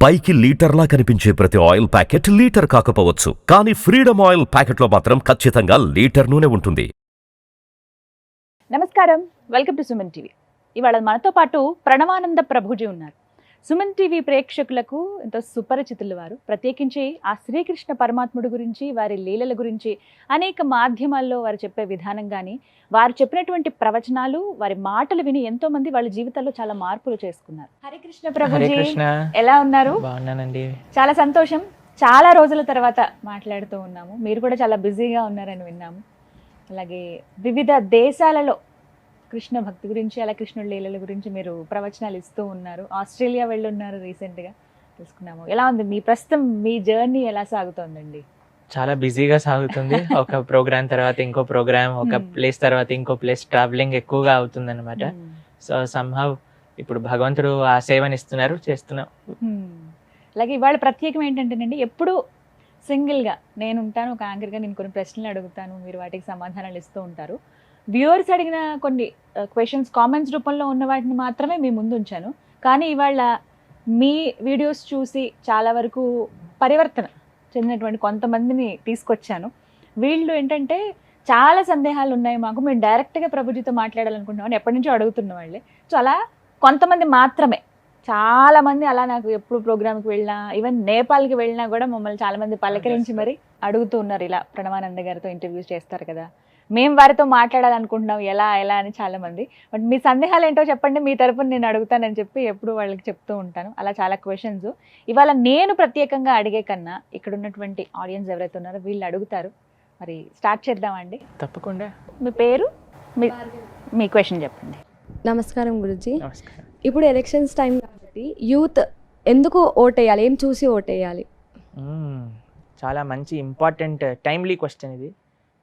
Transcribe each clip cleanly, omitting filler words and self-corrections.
పైకి లీటర్లా కనిపించే ప్రతి ఆయిల్ ప్యాకెట్ లీటర్ కాకపోవచ్చు, కానీ ఫ్రీడమ్ ఆయిల్ ప్యాకెట్లో మాత్రం ఖచ్చితంగా లీటర్ నూనె ఉంటుంది. నమస్కారం, వెల్కమ్ టు సుమన్ టీవీ. ఇవాళ మనతో పాటు ప్రణవానంద ప్రభుజీ ఉన్నారు. సుమన్ టీవీ ప్రేక్షకులకు ఎంతో సుపరిచితులు వారు. ప్రత్యేకించి ఆ శ్రీకృష్ణ పరమాత్ముడి గురించి, వారి లీలల గురించి అనేక మాధ్యమాల్లో వారు చెప్పే విధానం కానీ, వారు చెప్పినటువంటి ప్రవచనాలు, వారి మాటలు విని ఎంతో మంది వాళ్ళ జీవితాల్లో చాలా మార్పులు చేసుకున్నారు. హరే కృష్ణ ప్రభుజీ, ఎలా ఉన్నారు? బాగున్నానండి. చాలా సంతోషం. చాలా రోజుల తర్వాత మాట్లాడుతూ ఉన్నాము. మీరు కూడా చాలా బిజీగా ఉన్నారని విన్నాము. అలాగే వివిధ దేశాలలో కృష్ణ భక్తి గురించి, అలా కృష్ణుడి లీలల గురించి మీరు ప్రవచనాలు ఇస్తూ ఉన్నారు. ఆస్ట్రేలియా వెళ్ళున్నారు రీసెంట్గా, తెలుసుకున్నాము. ఎలా ఉంది మీ ప్రస్తుతం మీ జర్నీ, ఎలా సాగుతోందండి? చాలా బిజీగా సాగుతుంది. ఒక ప్రోగ్రామ్ తర్వాత ఇంకో ప్రోగ్రామ్, ఒక ప్లేస్ తర్వాత ఇంకో ప్లేస్, ట్రావెలింగ్ ఎక్కువగా అవుతుంది అనమాట. సో సమ్హౌ ఇప్పుడు భగవంతుడు ఆ సేవనిస్తున్నారు, చేస్తున్నాం. అలాగే ఇవాళ ప్రత్యేకం ఏంటంటేనండి, ఎప్పుడు సింగిల్గా నేను ఉంటాను, ఒక యాంకర్గా నేను కొన్ని ప్రశ్నలు అడుగుతాను, మీరు వాటికి సమాధానాలు ఇస్తూ ఉంటారు. వ్యూవర్స్ అడిగిన కొన్ని క్వశ్చన్స్ కామెంట్స్ రూపంలో ఉన్న వాటిని మాత్రమే మీ ముందు ఉంచాను. కానీ ఇవాళ మీ వీడియోస్ చూసి చాలా వరకు పరివర్తన చెందినటువంటి కొంతమందిని తీసుకొచ్చాను. వీళ్ళు ఏంటంటే చాలా సందేహాలు ఉన్నాయి మాకు, మేము డైరెక్ట్గా ప్రభుజీతో మాట్లాడాలనుకుంటున్నామని ఎప్పటి నుంచో అడుగుతున్న వాళ్ళే. సో అలా కొంతమంది మాత్రమే, చాలామంది అలా నాకు ఎప్పుడు ప్రోగ్రామ్కి వెళ్ళినా, ఈవెన్ నేపాల్కి వెళ్ళినా కూడా మమ్మల్ని చాలామంది పలకరించి మరి అడుగుతూ ఉన్నారు, ఇలా ప్రణవానంద గారితో ఇంటర్వ్యూస్ చేస్తారు కదా, మేము వారితో మాట్లాడాలనుకుంటున్నాం, ఎలా అని చాలామంది. బట్ మీ సందేహాలు ఏంటో చెప్పండి, మీ తరపున నేను అడుగుతానని చెప్పి ఎప్పుడు వాళ్ళకి చెప్తూ ఉంటాను. అలా చాలా క్వశ్చన్స్ ఇవాళ నేను ప్రత్యేకంగా అడిగే కన్నా ఇక్కడ ఉన్నటువంటి ఆడియన్స్ ఎవరైతే ఉన్నారో వీళ్ళు అడుగుతారు. మరి స్టార్ట్ చేద్దామండి. తప్పకుండా. మీ పేరు, మీ క్వశ్చన్ చెప్పండి. నమస్కారం గురుజీ. నమస్కారం. ఇప్పుడు ఎలక్షన్స్ టైం కాబట్టి యూత్ ఎందుకు ఓటేయాలి, ఏం చూసి ఓటేయాలి? చాలా మంచి ఇంపార్టెంట్ టైమ్లీ క్వశ్చన్ ఇది.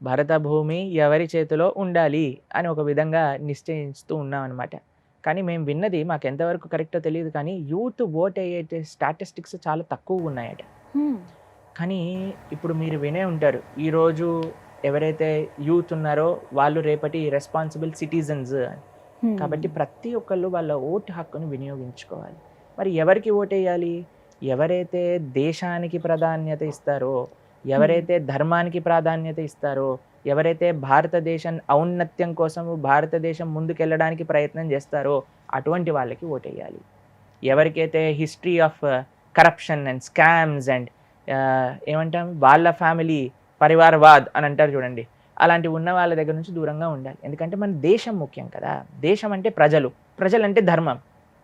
భరత భూమి ఎవరి చేతిలో ఉండాలి అని ఒక విధంగా నిశ్చయిస్తూ ఉన్నాం అనమాట. కానీ మేము విన్నది మాకు ఎంతవరకు కరెక్టో తెలియదు, కానీ యూత్ ఓట్ అయ్యే స్టాటిస్టిక్స్ చాలా తక్కువ ఉన్నాయట. కానీ ఇప్పుడు మీరు వినే ఉంటారు, ఈరోజు ఎవరైతే యూత్ ఉన్నారో వాళ్ళు రేపటి రెస్పాన్సిబుల్ సిటిజన్స్ అని. కాబట్టి ప్రతి ఒక్కళ్ళు వాళ్ళ ఓటు హక్కును వినియోగించుకోవాలి. మరి ఎవరికి ఓటేయాలి? ఎవరైతే దేశానికి ప్రాధాన్యత ఇస్తారో, ఎవరైతే ధర్మానికి ప్రాధాన్యత ఇస్తారో, ఎవరైతే భారతదేశం ఔన్నత్యం కోసం భారతదేశం ముందుకెళ్ళడానికి ప్రయత్నం చేస్తారో అటువంటి వాళ్ళకి ఓటేయాలి. ఎవరికైతే history of corruption and scams and ఏమంటాం వాళ్ళ ఫ్యామిలీ పరివారవాద్ అని అంటారు చూడండి, అలాంటివి ఉన్న వాళ్ళ దగ్గర నుంచి దూరంగా ఉండాలి. ఎందుకంటే మన దేశం ముఖ్యం కదా. దేశం అంటే ప్రజలు అంటే ధర్మం.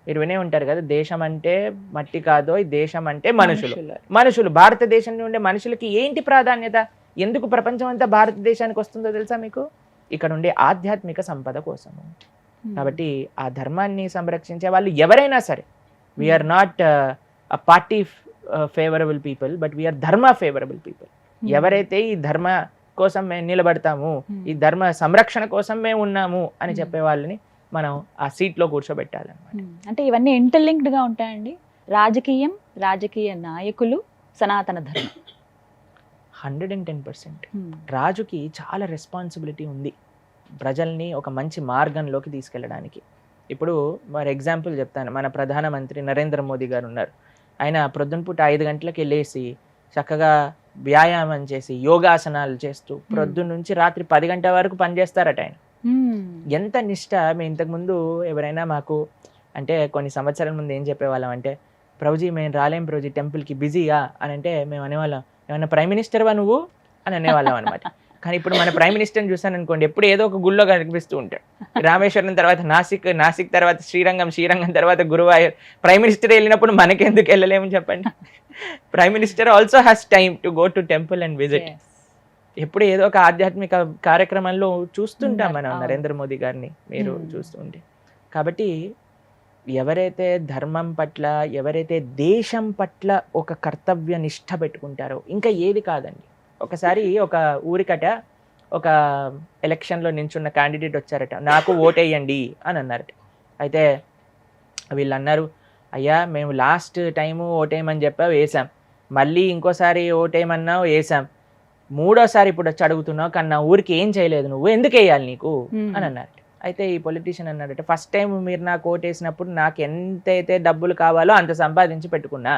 మీరు వినే ఉంటారు కదా, దేశం అంటే మట్టి కాదో, దేశం అంటే మనుషులు. భారతదేశంలో ఉండే మనుషులకి ఏంటి ప్రాధాన్యత? ఎందుకు ప్రపంచం అంతా భారతదేశానికి వస్తుందో తెలుసా మీకు? ఇక్కడ ఉండే ఆధ్యాత్మిక సంపద కోసము. కాబట్టి ఆ ధర్మాన్ని సంరక్షించే వాళ్ళు ఎవరైనా సరే, we're not party favourable people, but we're dharma favourable people. ఎవరైతే ఈ ధర్మ కోసం మేము నిలబడతాము, ఈ ధర్మ సంరక్షణ కోసం మేము ఉన్నాము అని చెప్పే వాళ్ళని మనం ఆ సీట్లో కూర్చోబెట్టాలన్నమాట. అంటే ఇవన్నీ ఇంటర్లింక్డ్గా ఉంటాయండి. రాజకీయం, రాజకీయ నాయకులు, సనాతన ధర్మం 110%. రాజుకి చాలా రెస్పాన్సిబిలిటీ ఉంది ప్రజల్ని ఒక మంచి మార్గంలోకి తీసుకెళ్ళడానికి. ఇప్పుడు మరి ఎగ్జాంపుల్ చెప్తాను, మన ప్రధానమంత్రి నరేంద్ర మోదీ గారు ఉన్నారు. ఆయన ప్రొద్దునపూట 5 గంటలకు వెళ్ళేసి చక్కగా వ్యాయామం చేసి యోగాసనాలు చేస్తూ ప్రొద్దున నుంచి రాత్రి 10 గంటల వరకు పనిచేస్తారట ఆయన. ఎంత నిష్ట! మేము ఇంతకుముందు ఎవరైనా మాకు అంటే కొన్ని సంవత్సరాల ముందు ఏం చెప్పేవాళ్ళం అంటే, ప్రభుజీ మేము రాలేం ప్రభుజీ టెంపుల్కి, బిజీగా అని అంటే మేము అనేవాళ్ళం, ఏమన్నా ప్రైమ్ మినిస్టర్వా నువ్వు అని అనేవాళ్ళం అనమాట. కానీ ఇప్పుడు మన ప్రైమ్ మినిస్టర్ని చూసాను అనుకోండి, ఎప్పుడు ఏదో ఒక గుళ్ళో కనిపిస్తూ ఉంటాడు. రామేశ్వరం తర్వాత నాసిక్ తర్వాత శ్రీరంగం తర్వాత గురువాయూర్. ప్రైమ్ మినిస్టర్ వెళ్ళినప్పుడు మనకెందుకు వెళ్ళలేమని చెప్పండి? Prime minister also has time to go to temple and visit. ఎప్పుడు ఏదో ఒక ఆధ్యాత్మిక కార్యక్రమంలో చూస్తుంటాం మనం నరేంద్ర మోదీ గారిని, మీరు చూస్తుంటే. కాబట్టి ఎవరైతే ధర్మం పట్ల, ఎవరైతే దేశం పట్ల ఒక కర్తవ్య నిష్ఠ పెట్టుకుంటారో ఇంకా ఏది కాదండి. ఒకసారి ఒక ఊరికట ఒక ఎలక్షన్లో నించున్న క్యాండిడేట్ వచ్చారట, నాకు ఓటేయండి అని అన్నారట. అయితే వీళ్ళు అన్నారు, అయ్యా మేము లాస్ట్ టైము ఓటేయమని చెప్పావు, వేసాం, మళ్ళీ ఇంకోసారి ఓటేయమన్నావు, వేసాం, మూడోసారి ఇప్పుడు వచ్చి అడుగుతున్నావు, కానీ నా ఊరికి ఏం చేయలేదు, నువ్వు ఎందుకు వేయాలి నీకు అని అన్నారట. అయితే ఈ పొలిటీషియన్ అన్నారట, ఫస్ట్ టైం మీరు నాకు ఓటేసినప్పుడు నాకు ఎంతైతే డబ్బులు కావాలో అంత సంపాదించి పెట్టుకున్నా,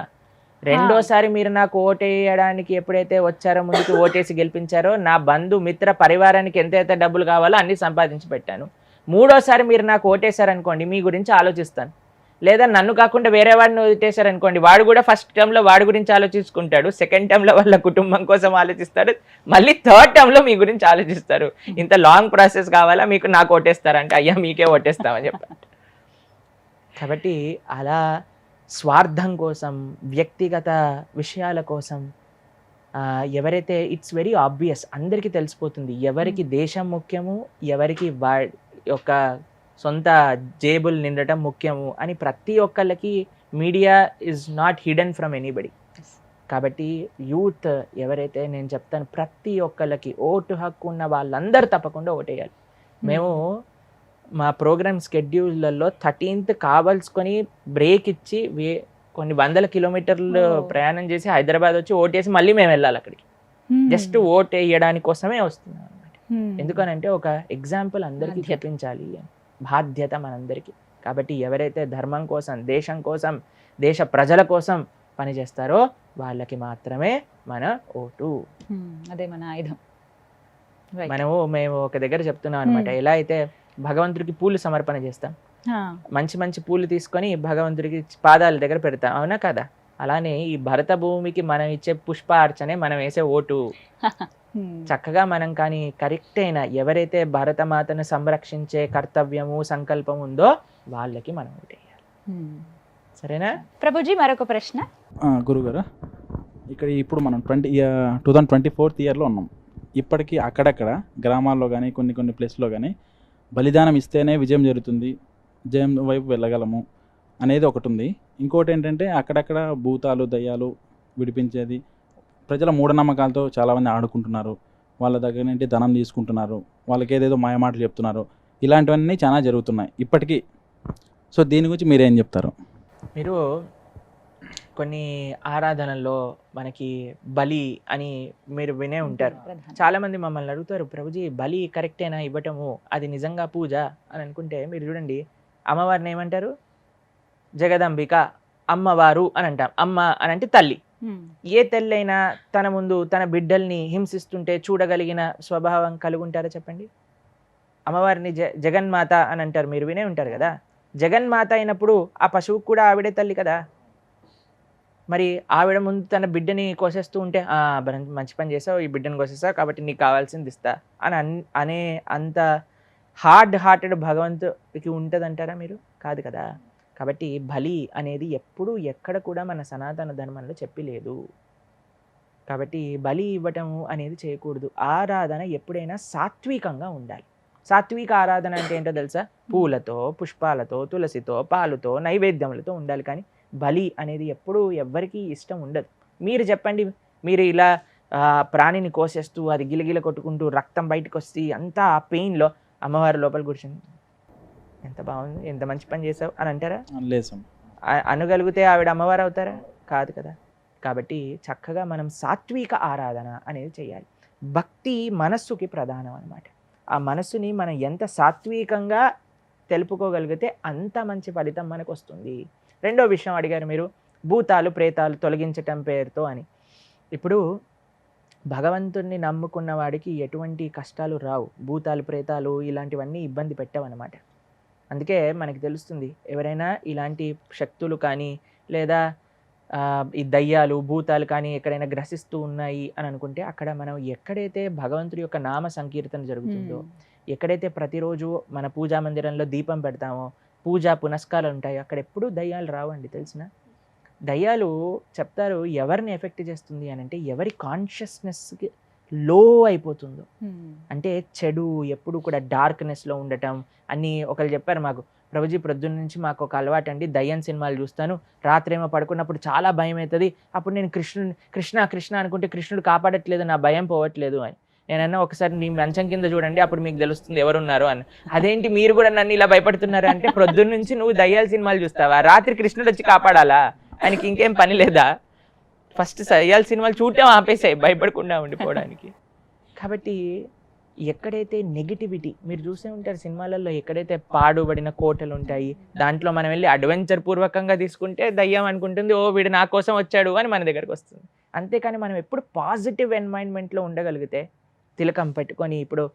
రెండోసారి మీరు నాకు ఓటేయడానికి ఎప్పుడైతే వచ్చారో, ముందుకు ఓటేసి గెలిపించారో, నా బంధు మిత్ర పరివారానికి ఎంతైతే డబ్బులు కావాలో అన్ని సంపాదించి పెట్టాను. మూడోసారి మీరు నాకు ఓటేశారనుకోండి, మీ గురించి ఆలోచిస్తాను. లేదా నన్ను కాకుండా వేరే వాడిని ఓటేశారనుకోండి, వాడు కూడా ఫస్ట్ టర్మ్లో వాడి గురించి ఆలోచించుకుంటాడు, సెకండ్ టర్మ్లో వాళ్ళ కుటుంబం కోసం ఆలోచిస్తాడు, మళ్ళీ థర్డ్ టర్మ్లో మీ గురించి ఆలోచిస్తారు. ఇంత లాంగ్ ప్రాసెస్ కావాలా మీకు, నాకు ఓటేస్తారంటే అయ్యా మీకే ఓటేస్తామని చెప్పారు. కాబట్టి అలా స్వార్థం కోసం, వ్యక్తిగత విషయాల కోసం ఎవరైతే, ఇట్స్ వెరీ ఆబ్వియస్, అందరికీ తెలిసిపోతుంది ఎవరికి దేశం ముఖ్యము, ఎవరికి యొక్క సొంత జేబులు నిండటం ముఖ్యము అని. ప్రతి ఒక్కళ్ళకి media is not hidden from anybody. కాబట్టి యూత్ ఎవరైతే, నేను చెప్తాను ప్రతి ఒక్కళ్ళకి ఓటు హక్కు ఉన్న వాళ్ళందరూ తప్పకుండా ఓటేయాలి. మేము మా ప్రోగ్రామ్ స్కెడ్యూల్లలో 13th కావాల్సుకొని బ్రేక్ ఇచ్చి కొన్ని వందల కిలోమీటర్లు ప్రయాణం చేసి హైదరాబాద్ వచ్చి ఓటేసి మళ్ళీ మేము వెళ్ళాలి అక్కడికి. జస్ట్ ఓట్ వేయడానికి కోసమే వస్తున్నాం అనమాట. ఎందుకనంటే ఒక ఎగ్జాంపుల్ అందరికీ చూపించాలి, బాధ్యత మనందరికీ. కాబట్టి ఎవరైతే ధర్మం కోసం, దేశం కోసం, దేశ ప్రజల కోసం పనిచేస్తారో వాళ్ళకి మాత్రమే మన ఓటు. అదే మన ఆయుధం. మేము ఒక దగ్గర చెప్తున్నాం అనమాట, ఎలా అయితే భగవంతుడికి పూలు సమర్పణ చేస్తాం, మంచి మంచి పూలు తీసుకొని భగవంతుడికి పాదాల దగ్గర పెడతాం, అవునా కదా? అలానే ఈ భరత భూమికి మనం ఇచ్చే పుష్పార్చనే మనం వేసే ఓటు. చక్కగా మనం కానీ కరెక్ట్ అయిన ఎవరైతే భరతమాతను సంరక్షించే కర్తవ్యము, సంకల్పం ఉందో వాళ్ళకి మనం ఓటేయాలి. సరేనా ప్రభుజీ? మరొక ప్రశ్న. గురుగారు, ఇక్కడ ఇప్పుడు మనం 2024th ఇయర్లో ఉన్నాం. ఇప్పటికీ అక్కడక్కడ గ్రామాల్లో కానీ కొన్ని ప్లేస్లో కానీ బలిదానం ఇస్తేనే విజయం జరుగుతుంది, విజయం వైపు వెళ్ళగలము అనేది ఒకటి ఉంది. ఇంకోటి ఏంటంటే అక్కడక్కడ భూతాలు, దయ్యాలు విడిపించేది, ప్రజల మూఢనమ్మకాలతో చాలామంది ఆడుకుంటున్నారు, వాళ్ళ దగ్గర నుండి ధనం తీసుకుంటున్నారు, వాళ్ళకి ఏదేదో మాయమాటలు చెప్తున్నారు, ఇలాంటివన్నీ చాలా జరుగుతున్నాయి ఇప్పటికీ. సో దీని గురించి మీరేం చెప్తారు? మీరు కొన్ని ఆరాధనల్లో మనకి బలి అని మీరు వినే ఉంటారు. చాలామంది మమ్మల్ని అడుగుతారు, ప్రభుజీ బలి కరెక్టేనా ఇవ్వటము, అది నిజంగా పూజ అని అనుకుంటే మీరు చూడండి, అమ్మవారిని ఏమంటారు? జగదంబిక, అమ్మవారు అని అంటాం. అమ్మ అని అంటే తల్లి. ఏ తల్లి అయినా తన ముందు తన బిడ్డల్ని హింసిస్తుంటే చూడగలిగిన స్వభావం కలిగి ఉంటారా చెప్పండి? అమ్మవారిని జగన్మాత అని అంటారు, మీరు వినే ఉంటారు కదా. జగన్మాత అయినప్పుడు ఆ పశువుకు కూడా ఆవిడే తల్లి కదా. మరి ఆవిడ ముందు తన బిడ్డని కోసేస్తూ ఉంటే, మంచి పని చేసావు, ఈ బిడ్డని కోసేసావు కాబట్టి నీకు కావాల్సింది ఇస్తా అనే అంత హార్డ్ హార్టెడ్ భగవంతుడికి ఉంటుందంటారా మీరు? కాదు కదా. కాబట్టి బలి అనేది ఎప్పుడు ఎక్కడ కూడా మన సనాతన ధర్మంలో చెప్పి లేదు. కాబట్టి బలి ఇవ్వటము అనేది చేయకూడదు. ఆరాధన ఎప్పుడైనా సాత్వికంగా ఉండాలి. సాత్విక ఆరాధన అంటే ఏంటో తెలుసా? పూలతో, పుష్పాలతో, తులసితో, పాలుతో, నైవేద్యములతో ఉండాలి. కానీ బలి అనేది ఎప్పుడూ ఎవ్వరికీ ఇష్టం ఉండదు. మీరు చెప్పండి, మీరు ఇలా ప్రాణిని కోసేస్తూ అది గిలగిల కొట్టుకుంటూ రక్తం బయటకు వస్తే అంతా ఆ పెయిన్లో అమ్మవారి లోపల కూర్చుంది, ఎంత బాగుంది, ఎంత మంచి పని చేసావు అని అంటారా? లేదు. అనగలిగితే ఆవిడ అమ్మవారు అవుతారా? కాదు కదా. కాబట్టి చక్కగా మనం సాత్విక ఆరాధన అనేది చేయాలి. భక్తి మనస్సుకి ప్రధానం అన్నమాట. ఆ మనస్సుని మనం ఎంత సాత్వికంగా తెలుపుకోగలిగితే అంత మంచి ఫలితం మనకు వస్తుంది. రెండో విషయం అడిగారు మీరు, భూతాలు ప్రేతాలు తొలగించటం పేరుతో అని. ఇప్పుడు భగవంతుడిని నమ్ముకున్న వాడికి ఎటువంటి కష్టాలు రావు. భూతాలు ప్రేతాలు ఇలాంటివన్నీ ఇబ్బంది పెట్టవన్నమాట. అందుకే మనకి తెలుస్తుంది, ఎవరైనా ఇలాంటి శక్తులు కానీ లేదా ఈ దయ్యాలు భూతాలు కానీ ఎక్కడైనా గ్రసిస్తూ ఉన్నాయి అని అనుకుంటే, అక్కడ మనం ఎక్కడైతే భగవంతుడి యొక్క నామ సంకీర్తన జరుగుతుందో, ఎక్కడైతే ప్రతిరోజు మన పూజా మందిరంలో దీపం పెడతామో, పూజా పునస్కారాలు ఉంటాయో, అక్కడ ఎప్పుడూ దయ్యాలు రావండి. తెలిసిన దయ్యాలు చెప్తారు ఎవరిని ఎఫెక్ట్ చేస్తుంది అని అంటే, ఎవరి కాన్షియస్నెస్కి లో అయిపోతుందో. అంటే చెడు ఎప్పుడు కూడా డార్క్నెస్లో ఉండటం అని ఒకరు చెప్పారు మాకు, ప్రభుజీ ప్రొద్దున నుంచి మాకు ఒక అలవాటు అండి, దయ్యం సినిమాలు చూస్తాను, రాత్రి ఏమో పడుకున్నప్పుడు చాలా భయం అవుతుంది, అప్పుడు నేను కృష్ణ కృష్ణ అనుకుంటే కృష్ణుడు కాపాడట్లేదు, నా భయం పోవట్లేదు అని. నేనన్నా ఒకసారి నీ మంచం కింద చూడండి, అప్పుడు మీకు తెలుస్తుంది ఎవరున్నారు అని. అదేంటి మీరు కూడా నన్ను ఇలా భయపడుతున్నారు అంటే, ప్రొద్దున నుంచి నువ్వు దయ్యాల సినిమాలు చూస్తావా, రాత్రి కృష్ణుడు వచ్చి కాపాడాలా, ఆయనకి ఇంకేం పని లేదా? ఫస్ట్ దయ్యాల సినిమాలు చూడటం ఆపేసాయి భయపడకుండా ఉండిపోవడానికి. కాబట్టి ఎక్కడైతే నెగిటివిటీ మీరు చూసే ఉంటారు సినిమాలలో, ఎక్కడైతే పాడుబడిన కోటలు ఉంటాయి, దాంట్లో మనం వెళ్ళి అడ్వెంచర్ పూర్వకంగా తీసుకుంటే దయ్యం అనుకుంటుంది, ఓ వీడు నా కోసం వచ్చాడు అని మన దగ్గరకు వస్తుంది. అంతేకాని మనం ఎప్పుడు పాజిటివ్ ఎన్వైరన్మెంట్లో ఉండగలిగితే, తిలకం పెట్టుకొని ఇప్పుడు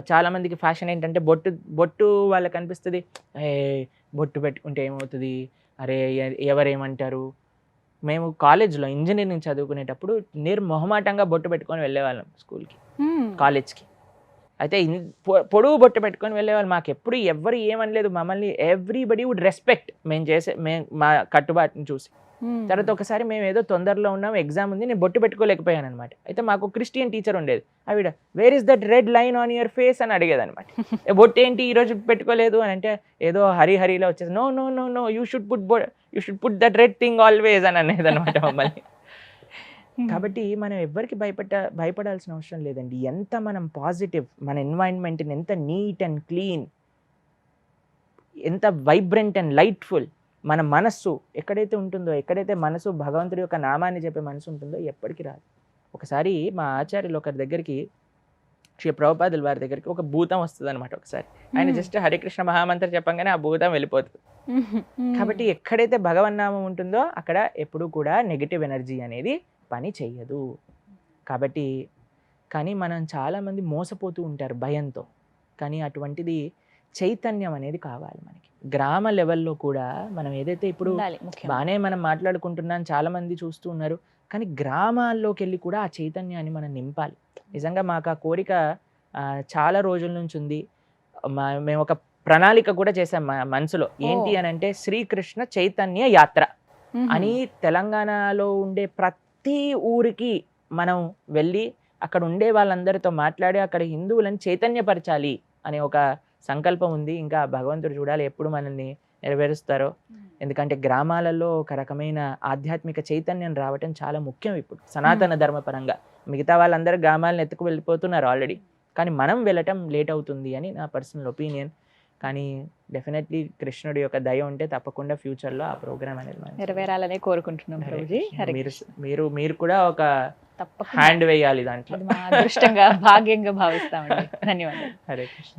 చాలామందికి ఫ్యాషన్ ఏంటంటే బొట్టు వాళ్ళకి అనిపిస్తుంది, ఏ బొట్టు పెట్టుకుంటే ఏమవుతుంది, అరే ఎవరేమంటారు. మేము కాలేజ్లో ఇంజనీరింగ్ చదువుకునేటప్పుడు మొహమాటంగా బొట్టు పెట్టుకొని వెళ్ళేవాళ్ళం స్కూల్కి, కాలేజ్కి. అయితే పొడుగు బొట్టు పెట్టుకొని వెళ్ళేవాళ్ళు. మాకు ఎప్పుడు ఎవరు ఏమనలేదు, మమ్మల్ని ఎవ్రీబడి వుడ్ రెస్పెక్ట్ మా కట్టుబాటుని చూసి. తర్వాత ఒకసారి మేము ఏదో తొందరలో ఉన్నాం, ఎగ్జామ్ ఉంది, నేను బొట్టు పెట్టుకోలేకపోయాను అనమాట. అయితే మాకు క్రిస్టియన్ టీచర్ ఉండేది, ఆవిడ where is that red line on your face అని అడిగేది అనమాట. బొట్టు ఏంటి ఈరోజు పెట్టుకోలేదు అని అంటే ఏదో హరిలో వచ్చేసి no no no no you should put that red thing always అని అనేది అనమాట మమ్మల్ని. కాబట్టి మనం ఎవ్వరికి భయపడాల్సిన అవసరం లేదండి. ఎంత మనం పాజిటివ్, మన ఎన్వైరన్మెంట్ని ఎంత నీట్ అండ్ క్లీన్, ఎంత వైబ్రెంట్ అండ్ లైట్ఫుల్ మన మనస్సు ఎక్కడైతే ఉంటుందో, ఎక్కడైతే మనసు భగవంతుడి యొక్క నామాన్ని చెప్పే మనసు ఉంటుందో ఎప్పటికీ రాదు. ఒకసారి మా ఆచార్యులు ఒకరి దగ్గరికి, శ్రీ ప్రభుపాదుల వారి దగ్గరికి ఒక భూతం వస్తుంది అనమాట. ఒకసారి ఆయన జస్ట్ హరికృష్ణ మహామంత్రం చెప్పంగానే ఆ భూతం వెళ్ళిపోతుంది. కాబట్టి ఎక్కడైతే భగవన్నామం ఉంటుందో అక్కడ ఎప్పుడూ కూడా నెగిటివ్ ఎనర్జీ అనేది పని చెయ్యదు. కాబట్టి కానీ మనం చాలామంది మోసపోతూ ఉంటారు భయంతో. కానీ అటువంటిది చైతన్యం అనేది కావాలి మనకి. గ్రామ లెవెల్లో కూడా మనం ఏదైతే ఇప్పుడు బాగానే మనం మాట్లాడుకుంటున్నాం, చాలామంది చూస్తూ ఉన్నారు, కానీ గ్రామాల్లోకి వెళ్ళి కూడా ఆ చైతన్యాన్ని మనం నింపాలి. నిజంగా మాకు ఆ కోరిక చాలా రోజుల నుంచి ఉంది. మేము ఒక ప్రణాళిక కూడా చేసాం మా మనసులో. ఏంటి అని అంటే శ్రీకృష్ణ చైతన్య యాత్ర అని తెలంగాణలో ఉండే ప్రతి ఊరికి మనం వెళ్ళి అక్కడ ఉండే వాళ్ళందరితో మాట్లాడి అక్కడ హిందువులను చైతన్యపరచాలి అనే ఒక సంకల్పం ఉంది. ఇంకా భగవంతుడు చూడాలి ఎప్పుడు మనల్ని నెరవేరుస్తారో. ఎందుకంటే గ్రామాలలో ఒక రకమైన ఆధ్యాత్మిక చైతన్యం రావటం చాలా ముఖ్యం ఇప్పుడు సనాతన ధర్మపరంగా. మిగతా వాళ్ళందరూ గ్రామాలను ఎత్తుకు వెళ్ళిపోతున్నారు ఆల్రెడీ, కానీ మనం వెళ్ళటం లేట్ అవుతుంది అని నా పర్సనల్ ఒపీనియన్. కానీ డెఫినెట్లీ కృష్ణుడి యొక్క దయ ఉంటే తప్పకుండా ఫ్యూచర్లో ఆ ప్రోగ్రామ్ అనేది నెరవేరాలనే కోరుకుంటున్నాం ప్రభుజీ. మీరు కూడా ఒక హ్యాండ్ వేయాలి దాంట్లో. మా అదృష్టంగా భాగ్యంగా భావిస్తామండి. ధన్యవాదాలు. హరే కృష్ణ.